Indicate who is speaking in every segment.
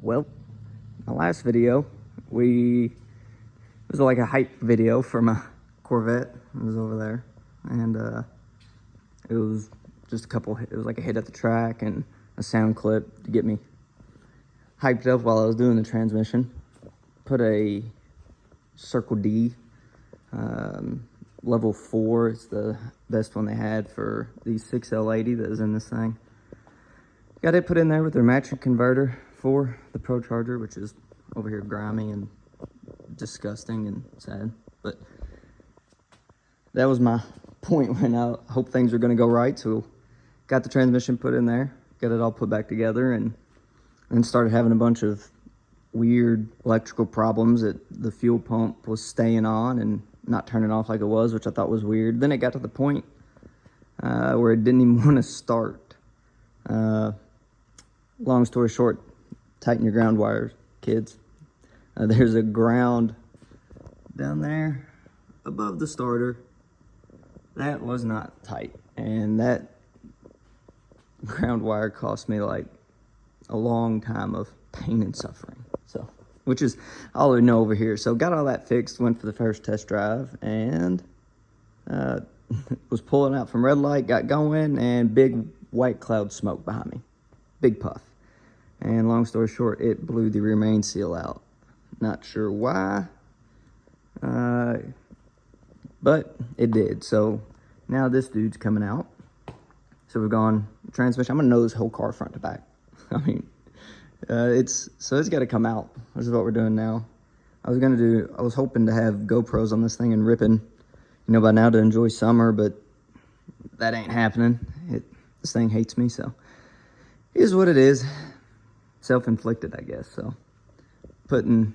Speaker 1: Well, my last video, it was like a hype video for my Corvette. It was over there, and it was just it was like a hit at the track and a sound clip to get me hyped up while I was doing the transmission. Put a Circle D, level 4. It's the best one they had for the 6L80 that was in this thing. Got it put in there with their matching converter for the Pro Charger, which is over here grimy and disgusting and sad. But that was my point when I hope things are going to go right. So got the transmission put in there, got it all put back together, and then started having a bunch of weird electrical problems. That the fuel pump was staying on and not turning off like it was, which I thought was weird. Then it got to the point where it didn't even want to start. Long story short, tighten your ground wires, kids. There's a ground down there above the starter that was not tight, and that ground wire cost me like a long time of pain and suffering. So, which is all we know over here. So got all that fixed, went for the first test drive, and was pulling out from red light, got going, and big white cloud smoke behind me. Big puff. And long story short, it blew the rear main seal out. Not sure why, but it did. So now this dude's coming out. So we've gone transmission. I'm gonna know this whole car front to back. I mean, it's got to come out. This is what we're doing now. I was hoping to have GoPros on this thing and ripping, by now to enjoy summer, but that ain't happening. This thing hates me, so it is what it is. Self-inflicted, I guess. So getting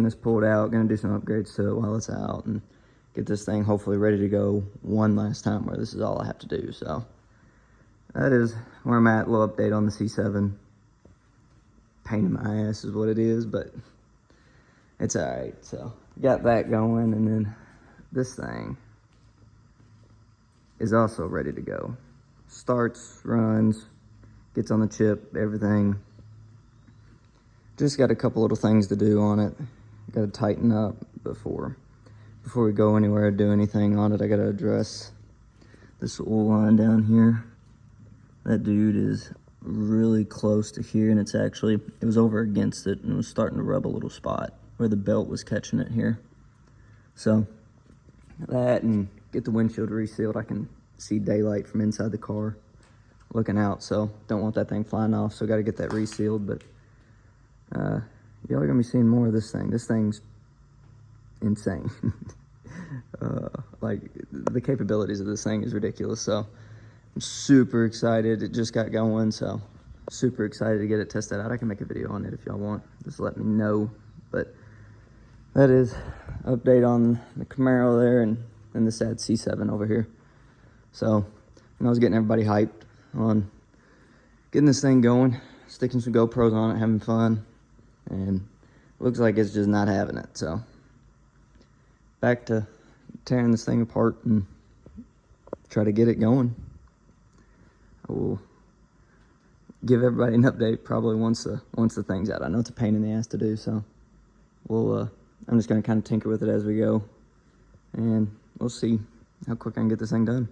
Speaker 1: this pulled out, gonna do some upgrades to it while it's out and get this thing hopefully ready to go one last time, where this is all I have to do. So that is where I'm at. A little update on the C7. Pain in my ass is what it is, but it's all right. So got that going, and then this thing is also ready to go. Starts, runs, gets on the chip, everything. Just got a couple little things to do on it. Got to tighten up before we go anywhere or do anything on it. I got to address this oil line down here. That dude is really close to here, and it was over against it and it was starting to rub a little spot where the belt was catching it here. So that, and get the windshield resealed. I can see daylight from inside the car looking out, so don't want that thing flying off. So got to get that resealed. But y'all are gonna be seeing more of this thing. This thing's insane. Like, the capabilities of this thing is ridiculous. So I'm super excited. It just got going, so super excited to get it tested out. I can make a video on it if y'all want. Just let me know. But that is update on the Camaro there, and the sad C7 over here. So, I was getting everybody hyped on getting this thing going, sticking some GoPros on it, having fun, and looks like it's just not having it. So back to tearing this thing apart and try to get it going. I will give everybody an update probably once the thing's out. I know it's a pain in the ass to do, so I'm just gonna kind of tinker with it as we go, and we'll see how quick I can get this thing done.